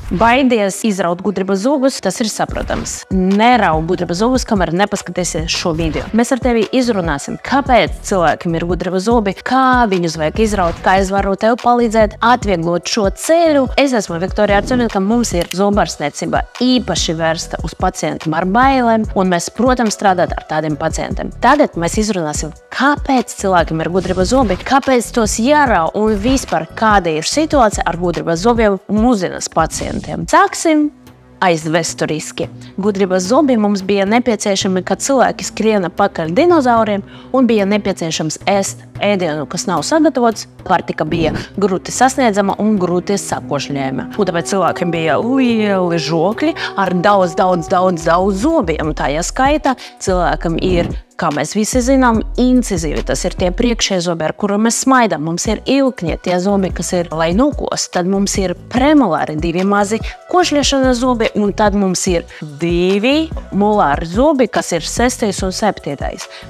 Baidies izraut gudrības zobus, tas ir saprotams. Nerauj gudrības zobus, kamēr nepaskatīsies šo video. Mēs ar tevi izrunāsim, kāpēc cilvēkiem ir gudrības zobi, kā viņus vajag izraut, kā es varu tev palīdzēt atvieglot šo ceļu. Es esmu Viktorija Arceviņa, mums ir zobārstniecība īpaši vērsta uz pacientiem ar bailēm, un mēs, protams, strādāt ar tādiem pacientiem. Tagad mēs izrunāsim, kāpēc cilvēkiem ir gudrības zobi, kāpēc tos jārauj un vispār kāda ir situācija ar gudrības zobiem mūsdienas pacientiem. Sāksim aizvesturiski. Gudrības zobi mums bija nepieciešami, kad cilvēki skriena pakaļ dinozauriem un bija nepieciešams ēst ēdienu, kas nav sagatavots. Pārtika bija grūti sasniedzama un grūti sakošļējama. Un tāpēc cilvēkiem bija lieli žokļi ar daudz zobiem. Tajā skaitā cilvēkam ir, kā mēs visi zinām, incizīvi. Tas ir tie priekšējie zobi, ar kuriem mēs smaidām. Mums ir ilkņi, tie zobi, kas ir, lai nokos. Tad mums ir premolāri, 2 mazi košļiešanas zobi, un tad mums ir 2 molāri zobi, kas ir 6. un 7.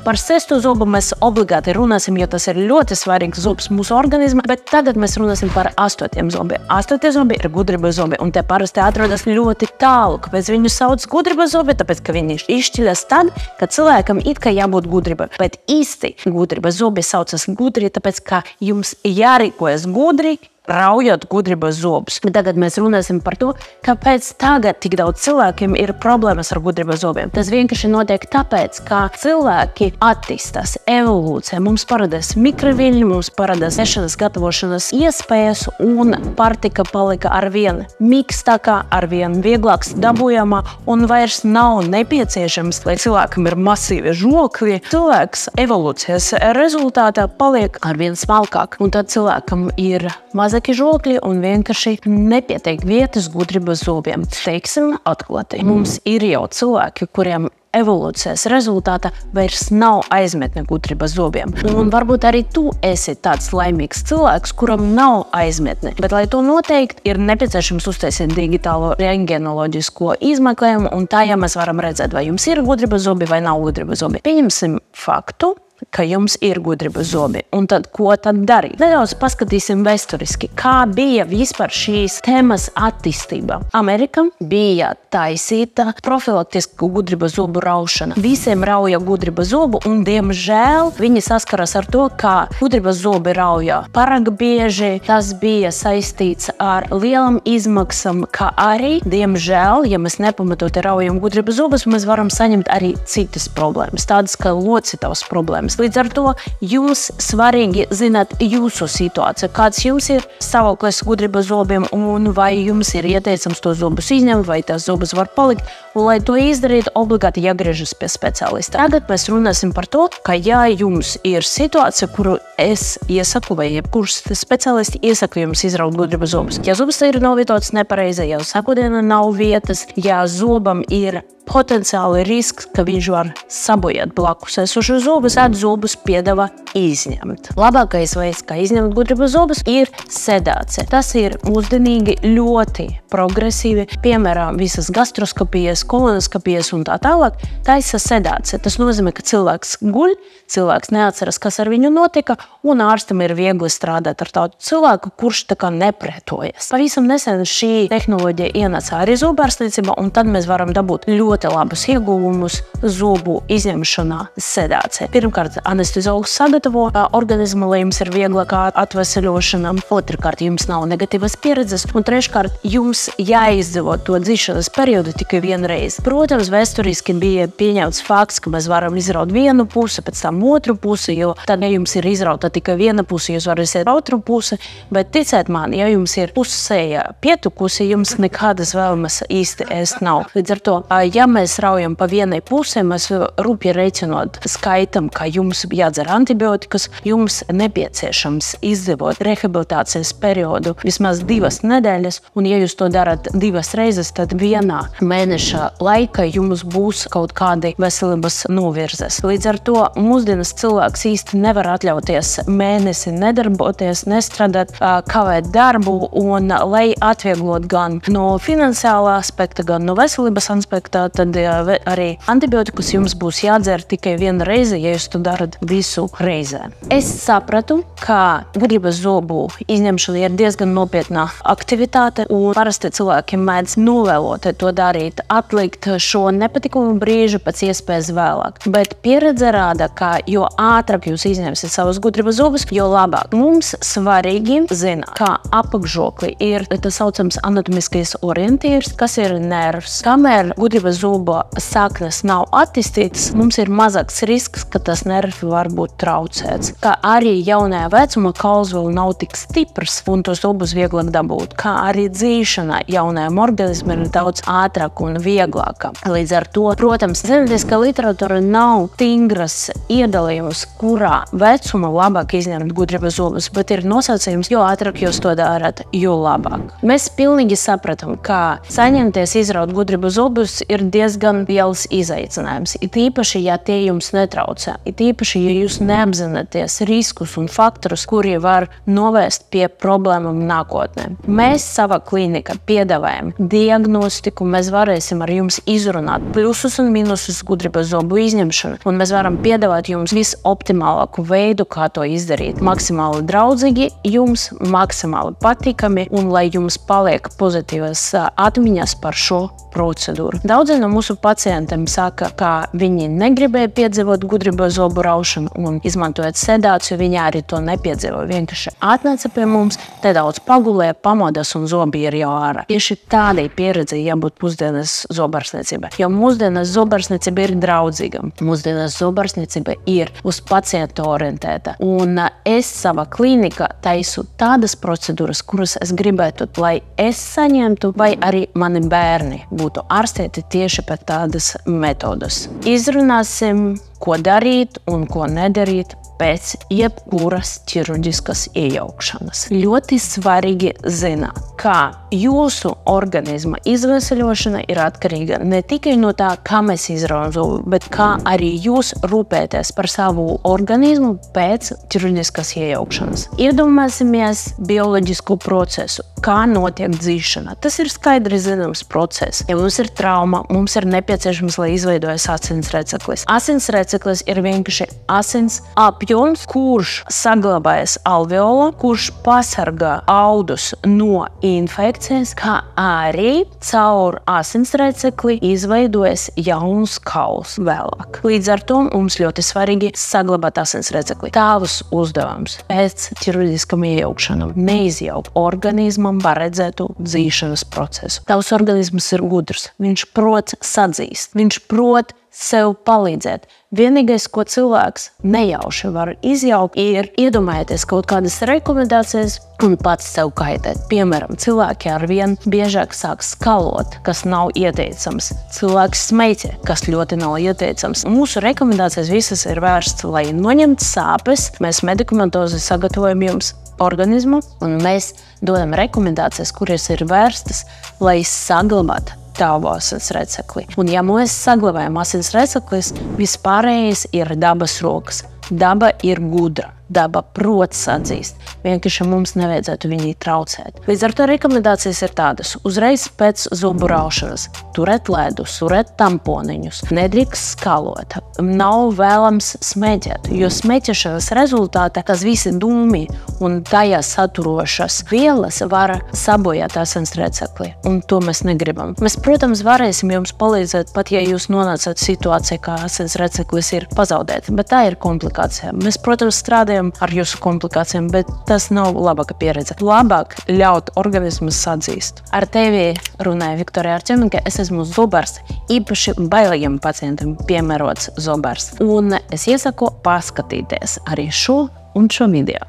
Par 6. zobu mēs obligāti runāsim, jo tas ir ļoti svarīgs zobs mūsu organismā, bet tagad mēs runāsim par 8. zobi. 8. zobi ir gudrības zobi, un te parasti atrodas ļoti tālu. Kāpēc viņu sauc gudrības zobi? Tāpēc, ka viņi izšķiļas tad, kad cilvēkam it kā jābūt gudrībai, bet īsti gudrības zobi saucas gudri, tāpēc, ka jums jārīkojas gudri, raujot gudrības zobus. Tagad mēs runāsim par to, kāpēc tagad tik daudz cilvēkiem ir problēmas ar gudrības zobiem. Tas vienkārši notiek tāpēc, ka cilvēki attīstās evolūcijā. Mums parādās mikroviļņi, mums parādās ēšanas gatavošanas iespējas, un pārtika palika arvien mīkstākā, arvien vieglāks dabūjamā, un vairs nav nepieciešams, lai cilvēkam ir masīvi žokļi. Cilvēks evolūcijas rezultātā paliek arvien smalkāk, un tad cilvēkam ir mazāki žokļi un vienkārši nepietiek vietas gudrības zobiem. Teiksim atklāti, mums ir jau cilvēki, kuriem evolūcijas rezultātā vairs nav aizmetne gudrības zobiem. Un varbūt arī tu esi tāds laimīgs cilvēks, kuram nav aizmetne. Bet, lai to noteikt, ir nepieciešams uztaisīt digitālo rentgenoloģisko izmeklējumu, un tā, ja mēs varam redzēt, vai jums ir gudrības zobi vai nav gudrības zobi. Pieņemsim faktu, ka jums ir gudrības zobi. Un tad, ko tad darīt? Nedaudz paskatīsim vēsturiski, kā bija vispār šīs tēmas attīstība. Amerika bija taisīta profilaktiska gudrības zobu raušana. Visiem rauja gudrības zobu, un, diemžēl, viņi saskaras ar to, ka gudrības zobi rauja pārāk bieži. Tas bija saistīts ar lielām izmaksām, kā arī, diemžēl, ja mēs nepamatoti raujam gudrības zobus, mēs varam saņemt arī citas problēmas, tādas kā locītavas problēmas. Līdz ar to jums svarīgi zināt jūsu situāciju, kāds jums ir stāvoklis gudrības zobiem, un vai jums ir ieteicams to zobus izņemt, vai tās zobus var palikt. Un, lai to izdarītu, obligāti jāgriežas pie speciālista. Tagad mēs runāsim par to, ka ja jums ir situācija, kuru es iesaku, vai jebkurš speciālisti iesaka jums izraut gudrības zobus. Ja zobus ir novietots nepareizi, ja uz sakudiena nav vietas, ja zobam ir potenciāli risks, ka viņš var sabojāt blakus esošos zobus, tad zobus piedāvā izņemt. Labākais veids, kā izņemt gudrības zobus, ir sedācija. Tas ir mūsdienīgi ļoti progresīvi, piemēram, visas gastroskopijas, kolonoskopijas un tā tālāk, taisa sedācija. Tas nozīmē, ka cilvēks guļ, cilvēks neatceras, kas ar viņu notika, un ārstam ir viegli strādāt ar tādu cilvēku, kurš tā kā nepretojas. Pavisam nesen šī tehnoloģija ienāca arī zobārstniecībā, un tad mēs varam dabūt ļoti labus ieguvumus zobu izņemšanā sedācijā. Pirmkārt, anesteziologs sagatavo organismu, lai jums ir vieglākā atveseļošana. Otrkārt, jums nav negatīvas pieredzes. Un treškārt, jums jāizdzīvo to dzīšanas periodu tikai vienreiz. Protams, vēsturiski bija pieņemts fakts, ka mēs varam izraut vienu pusi, pēc tam otru pusi, jo tad, ja jums ir izrauta tikai viena pusi, jūs varat iziet otru pusi, bet ticiet man, ja jums ir pusseja pietukusi, jums nekādas vēlmes īsti ēst nav. Līdz ar to, ja mēs raujam pa vienai pusē, mēs rūpīgi reiķinot skaitam, ka jums jādzer antibiotikas, jums nepieciešams izdzīvot rehabilitācijas periodu vismaz 2 nedēļas, un ja jūs to darat 2 reizes, tad vienā mēneša laika jums būs kaut kādi veselības novirzes. Līdz ar to mūsdienas cilvēks īsti nevar atļauties mēnesi nedarboties, nestrādāt, kavēt darbu, un lai atvieglot gan no finansiālā aspekta, gan no veselības aspekta, tad arī antibiotikas jums būs jādzer tikai viena reize, ja jūs to darat visu reizē. Es sapratu, ka gudrības zobu izņemšana ir diezgan nopietna aktivitāte, un parasti cilvēki mēdz novēlot to darīt, atlikt šo nepatikumu brīžu pēc iespējas vēlāk. Bet pieredze rāda, ka jo ātrāk jūs izņemsiet savus gudrības zobus, jo labāk. Mums svarīgi zināt, kā apakšžoklī ir tā saucams anatomiskais orientīrs, kas ir nervs. Kamēr gudrības zoba saknes nav attīstītas, mums ir mazāks risks, ka tas nervs var būt traucēts. Kā arī jaunajā vecumā kauls vēl nav tik stiprs un tos zobus vieglāk dabūt. Kā arī dzīšana jaunajam organismam ir daudz ātrāk un vieglāka. Līdz ar to, protams, zinātniskā literatūra nav stingras iedalījums, kurā vecuma labāk izņemt gudrības zobus, bet ir nosacījums, jo ātrāk jūs to darat, jo labāk. Mēs pilnīgi sapratam, ka saņemties izraut gudrības zobus ir diezgan liels izaicinājums. It īpaši, ja tie jums netraucē. It īpaši, ja jūs neapzināties riskus un faktorus, kuri var novest pie problēmām nākotnē. Mēs savā klinikā piedāvājam diagnostiku, mēs varēsim ar jums izrunāt plusus un minusus gudrības zobu izņemšanu, un mēs varam piedāvāt jums visoptimālāko veidu, kā to izdarīt. Maksimāli draudzīgi jums, maksimāli patīkami, un lai jums paliek pozitīvas atmiņas par šo procedūru. Daudzi no mūsu pacientiem saka, ka viņi negribēja piedzīvot gudrības zobu raušanu, un izmantojot sedāciju, viņi arī to nepiedzīvoja. Vienkārši atnāca pie mums, te daudz pagulēja, pamodas un zobi ir jau ārā. Tieši tādai pieredzei jābūt mūsdienas zobarsniecībai, jo mūsdienas zobarsniecība ir draudzīga. Mūsdienas zobarsniecība ir uz pacientu orientēta, un es savā klinikā taisu tādas procedūras, kuras es gribētu, lai es saņemtu, vai arī mani bērni būtu ārstēti tieši pēc tādas metodas. Izrunāsim, ko darīt un ko nedarīt pēc jebkuras ķirurģiskas iejaukšanas. Ļoti svarīgi zināt, ka jūsu organisma izveseļošana ir atkarīga ne tikai no tā, kā mēs izraujam zobu, bet kā arī jūs rūpēties par savu organismu pēc ķirurģiskas iejaukšanas. Iedomāsimies bioloģisku procesu, kā notiek dzīšana. Tas ir skaidri zināms process. Ja mums ir trauma, mums ir nepieciešams, lai izveidojas asinsreceklis. Asinsreceklis ir vienkārši asins apjoms, kurš saglabājas alveolā, kurš pasargā audus no infekcijas, kā arī caur asinsrecekli izveidojas jauns kauls vēlāk. Līdz ar to mums ļoti svarīgi saglabāt asinsrecekli. Tavs uzdevums pēc ķirurģiskām iejaukšanām neizjaukt organismam paredzētu dzīšanas procesu. Tavs organisms ir gudrs, viņš prot sadzīst, viņš prot sev palīdzēt. Vienīgais, ko cilvēks nejauši var izjaukt, ir iedomājieties kaut kādas rekomendācijas un pats sev kaitēt. Piemēram, cilvēki arvien biežāk sāk skalot, kas nav ieteicams. Cilvēks smēķē, kas ļoti nav ieteicams. Mūsu rekomendācijas visas ir vērstas, lai noņemtu sāpes. Mēs medikamentozi sagatavojam jums organismu, un mēs dodam rekomendācijas, kuras ir vērstas, lai saglabātu tavu asinsrecekli. Un ja mēs saglabājam asinsreceklis, vispārējais ir dabas rokas. Daba ir gudra. Daba prot sadzīst. Vienkārši mums nevajadzētu viņai traucēt. Līdz ar to rekomendācijas ir tādas. Uzreiz pēc zobu raušanas turēt ledus, turēt tamponiņus, nedrīkst skalot. Nav vēlams smēķēt, jo smēķēšanas rezultātā tas visi dūmi un tajā saturošas vielas var sabojāt asinsrecekli. Un to mēs negribam. Mēs, protams, varēsim jums palīdzēt, pat ja jūs nonācat situācijā, kā asinsreceklis ir pazaudēts, bet tā ir komplikācija. Mēs, protams, strādājam ar jūsu komplikācijām, bet tas nav labāka pieredze. Labāk ļaut organismu sadzīst. Ar tevi runāja Viktorija Artjomenko, es esmu zobārsts, īpaši bailīgiem pacientiem piemērots zobārsts. Un es iesaku paskatīties arī šo un šo video.